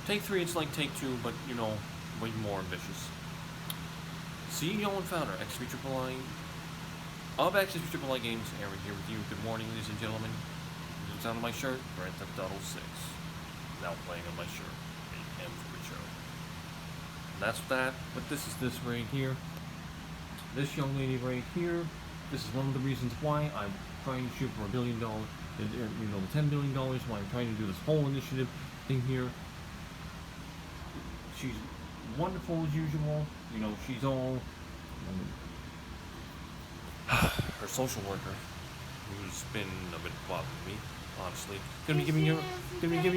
Take 3, it's like Take 2, but, you know, way more ambitious. CEO and founder, XP of XP Games, Aaron here with you. Good morning, ladies and gentlemen. The sound of my shirt, Grand Theft Auto 6. Now playing on my shirt. A M for Richo. That's that, but this is this right here. This young lady right here. This is one of the reasons why I'm trying to shoot for $1 billion, you know, the $10 billion, why I'm trying to do this whole initiative thing here. She's wonderful as usual. You know, she's all her social worker, who's been a bit bothering me, honestly. Gonna be giving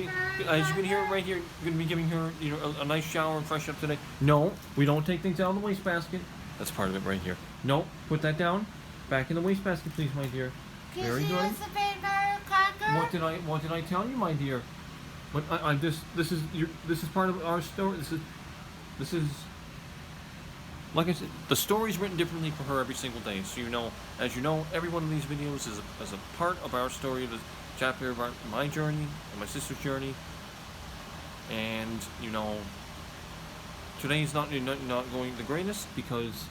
her, as you can hear right here, gonna be giving her, you know, a nice shower and fresh up today. No, we don't take things out of the wastebasket. That's part of it right here. No, put that down. Back in the wastebasket, please, my dear. Very good. What did I tell you, my dear? But this is part of our story. This is like I said, the story's written differently for her every single day. So you know, as you know, every one of these videos is a part of our story, the chapter about my journey and my sister's journey. And you know, today is not going the greatest because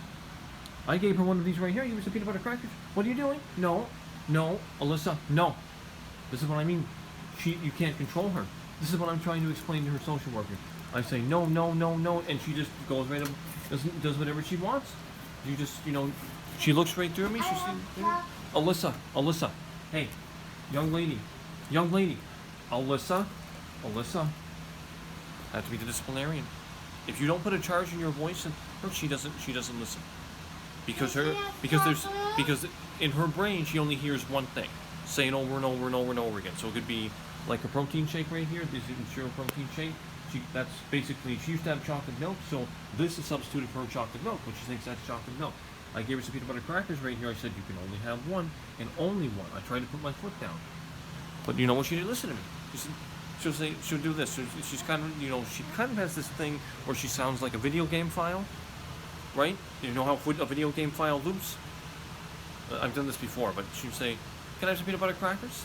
I gave her one of these right here. You some peanut butter crackers. What are you doing? No, Alyssa, no. This is what I mean. You can't control her. This is what I'm trying to explain to her social worker. I say no, and she just goes right up, does whatever she wants. You just, you know, she looks right through me. She's, Alyssa, hey, young lady, Alyssa, I have to be the disciplinarian. If you don't put a charge in your voice, and she doesn't listen, because in her brain she only hears one thing, saying over and over and over and over again. So it could be like a protein shake right here. This is Ensure protein shake. That's basically, she used to have chocolate milk, so this is substituted for her chocolate milk, but she thinks that's chocolate milk. I gave her some peanut butter crackers right here. I said you can only have one, and only one. I tried to put my foot down, but you know what? She didn't listen to me. She'll do this. She's kind of, you know, she kind of has this thing where she sounds like a video game file, right? You know how a video game file loops? I've done this before, but she'd say, "Can I have some peanut butter crackers?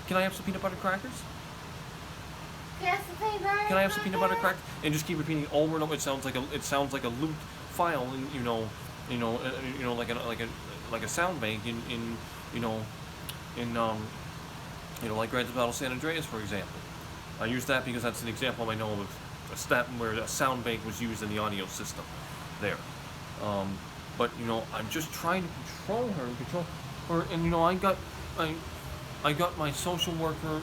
Can I have some peanut butter crackers? Can I have some peanut butter crackers?" And just keep repeating over and over. It sounds like a looped file, and like a sound bank in like Grand Theft Auto San Andreas, for example. I use that because that's an example I know of where a sound bank was used in the audio system there. But you know, I'm just trying to control her, and you know, I got my social worker,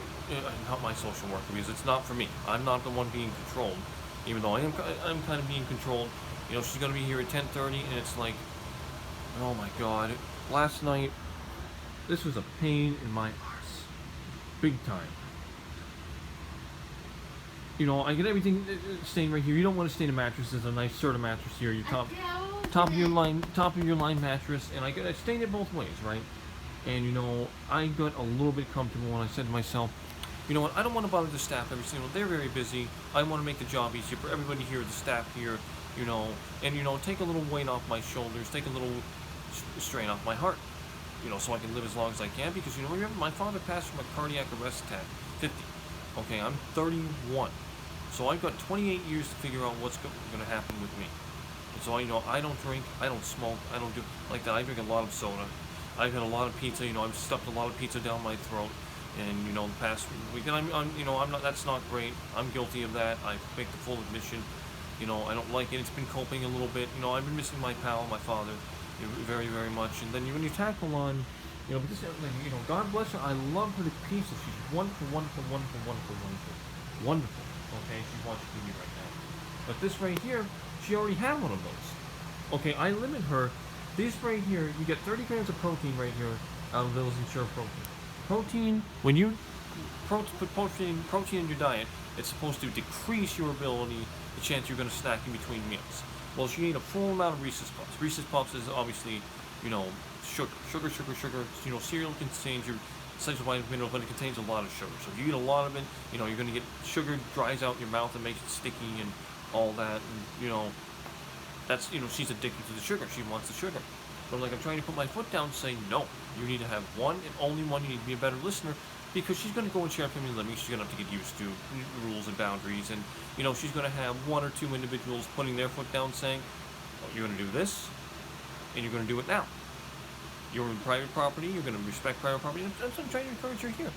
not my social worker, because it's not for me. I'm not the one being controlled, even though I'm kind of being controlled. You know, she's gonna be here at 10:30, and it's like, oh my God! Last night, this was a pain in my arse, big time. You know, I get everything stained right here. You don't want to stain a mattress. There's a nice Serta mattress here. Your top of your line mattress, and I stained it both ways, right? And you know, I got a little bit comfortable when I said to myself, you know what, I don't want to bother the staff every single day. They're very busy. I want to make the job easier for everybody here, the staff here, you know, and you know, take a little weight off my shoulders, take a little strain off my heart, you know, so I can live as long as I can. Because you know, remember, my father passed from a cardiac arrest attack, 50. Okay, I'm 31, so I've got 28 years to figure out what's going to happen with me. And so, you know, I don't drink, I don't smoke, I don't do like that. I drink a lot of soda. I've had a lot of pizza, you know, I've stuffed a lot of pizza down my throat, and, you know, the past weekend, that's not great. I'm guilty of that. I make the full admission. You know, I don't like it. It's been coping a little bit. You know, I've been missing my pal, my father, you know, very, very much. And then when you tackle on, you know, but this, you know, God bless her. I love her to pieces. She's wonderful. Okay, she's watching TV right now. But this right here, she already had one of those. Okay, I limit her. This right here, you get 30 grams of protein right here out of those Ensure protein. Protein, when you put protein in your diet, it's supposed to decrease your ability, the chance you're going to snack in between meals. Well, she ate a full amount of Reese's Puffs. Reese's Puffs is obviously, you know, sugar. You know, cereal contains your essential vitamins, minerals, but it contains a lot of sugar. So if you eat a lot of it, you know, you're going to get sugar, dries out your mouth and makes it sticky and all that. And, you know, that's, you know, she's addicted to the sugar. She wants the sugar. But like, I'm trying to put my foot down and say, no, you need to have one and only one. You need to be a better listener, because she's going to go and share family living. She's going to have to get used to rules and boundaries, and she's going to have one or two individuals putting their foot down, saying, "Oh, you're going to do this, and you're going to do it now. You're in private property. You're going to respect private property." And that's what I'm trying to encourage her here.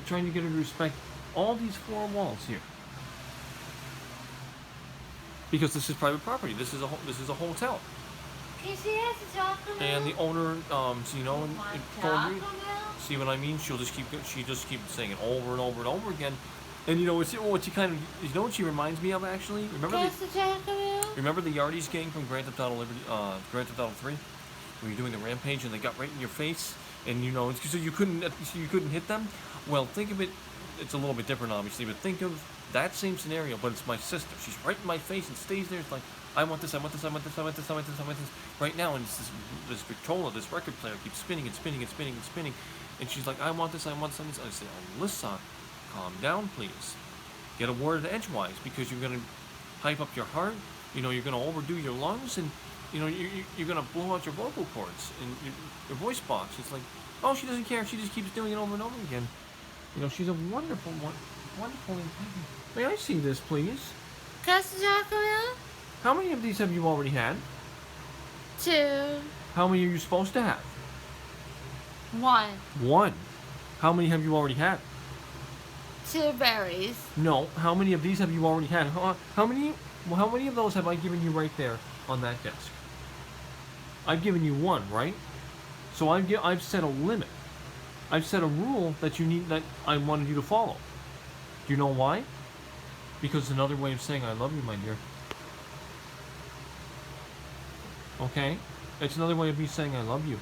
Trying to get her to respect all these four walls here, because this is private property. This is a hotel. Can she has to talk about? And the owner, told me. See what I mean? She just keeps saying it over and over and over again. And what she reminds me of, actually? Remember the Yardies gang from Grand Theft Auto 3? When you're doing the rampage and they got right in your face, and it's so you couldn't hit them? Well, think of it, it's a little bit different obviously, but think of that same scenario, but it's my sister. She's right in my face and stays there. It's like, I want this, I want this, I want this, I want this, I want this, I want this. Right now, and it's this Victrola, this record player keeps spinning and spinning and spinning and spinning. And she's like, I want this, I want this. I say, Alyssa, calm down, please. Get a word edgewise, because you're going to hype up your heart. You're going to overdo your lungs, and you're going to blow out your vocal cords and your voice box. It's like, oh, she doesn't care. She just keeps doing it over and over again. She's a wonderful. May I see this, please? How many of these have you already had? 2. How many are you supposed to have? 1. 1. How many have you already had? 2 berries. No. How many of these have you already had? How many of those have I given you right there on that desk? I've given you 1, right? So I've set a limit. I've set a rule that I wanted you to follow. Do you know why? Because it's another way of saying I love you, my dear. Okay? It's another way of me saying I love you.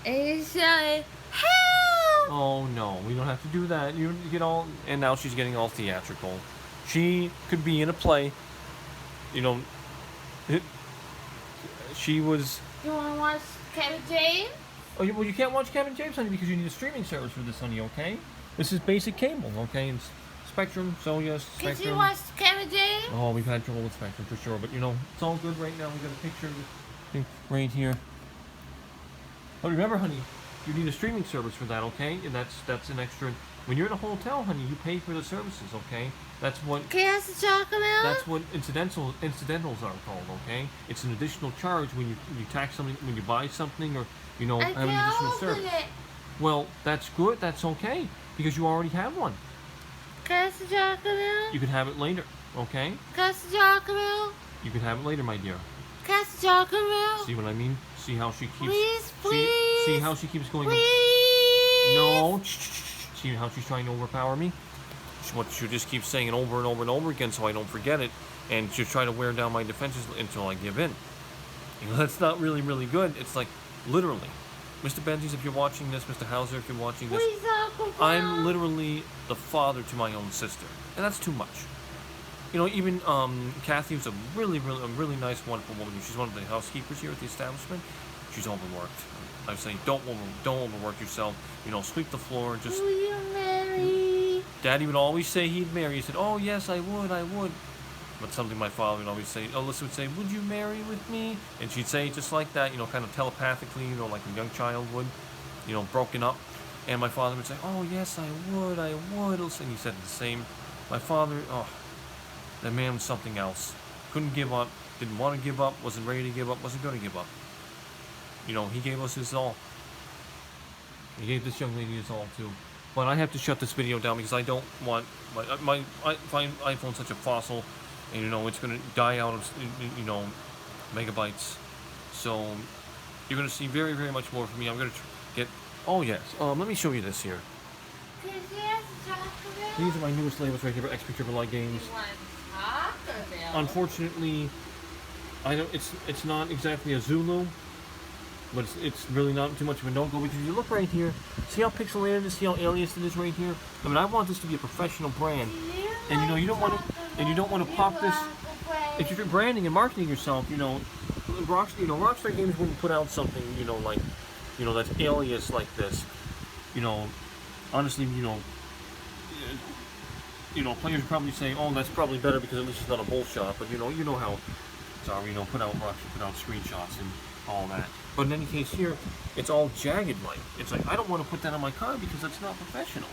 And say, help! Oh no, we don't have to do that. You get all, and now she's getting all theatrical. She could be in a play. She was. You want to watch Kevin James? Oh, well, you can't watch Kevin James, honey, because you need a streaming service for this, honey. Okay? This is basic cable. Okay? It's Spectrum, so yes, Spectrum. Can you watch Kevin James? Oh, we've had trouble with Spectrum for sure, but it's all good right now. We got a picture right here. But remember, honey, you need a streaming service for that, okay? And that's an extra. When you're in a hotel, honey, you pay for the services, okay? That's what. Can I have some chocolate milk? That's what incidentals are called, okay? It's an additional charge when you tax something, when you buy something, or have an additional service. It. Well, that's good. That's okay, because you already have one. Can I have some chocolate milk? You can have it later, okay? Can I have some chocolate milk? You can have it later, my dear. Can I have some chocolate milk? See what I mean? See how she keeps. Please. See how she keeps going. Please. No. See how she's trying to overpower me? She'll just keep saying it over and over and over again, so I don't forget it, and she'll try to wear down my defenses until I give in. That's not really, really good. It's like, literally. Mr. Benzies, if you're watching this, Mr. Hauser, if you're watching this, Please, Uncle Paul. I'm literally the father to my own sister, and that's too much. Even Kathy, who's a really nice, wonderful woman. She's one of the housekeepers here at the establishment. She's overworked. I say, don't overwork yourself. Sweep the floor. Just. Will you marry? Daddy would always say he'd marry. He said, "Oh yes, I would." But something my father would always say. Alyssa would say, "Would you marry with me?" And she'd say it just like that, kind of telepathically, like a young child would, broken up. And my father would say, "Oh yes, I would." And he said the same. My father, that man was something else. Couldn't give up. Didn't want to give up. Wasn't ready to give up. Wasn't going to give up. He gave us his all. He gave this young lady his all too. But I have to shut this video down because I don't want my iPhone's such a fossil, and it's gonna die out of megabytes. So you're gonna see very, very much more from me. I'm gonna get. Oh yes. Let me show you this here. These are my newest labels right here for XP Triple I games. Unfortunately, I don't. It's not exactly a Zulu. But it's really not too much of a no-go, because if you look right here, see how pixelated it is, see how aliased it is right here? I mean, I want this to be a professional brand. And you don't want to pop this. If you're branding and marketing yourself, Rockstar Games wouldn't put out something, that's alias like this. Honestly, players probably say, "Oh, that's probably better because at least it's not a bull shot." But you know how it's put out screenshots and all that. But in any case here, it's all jagged like. It's like, I don't want to put that on my car because that's not professional.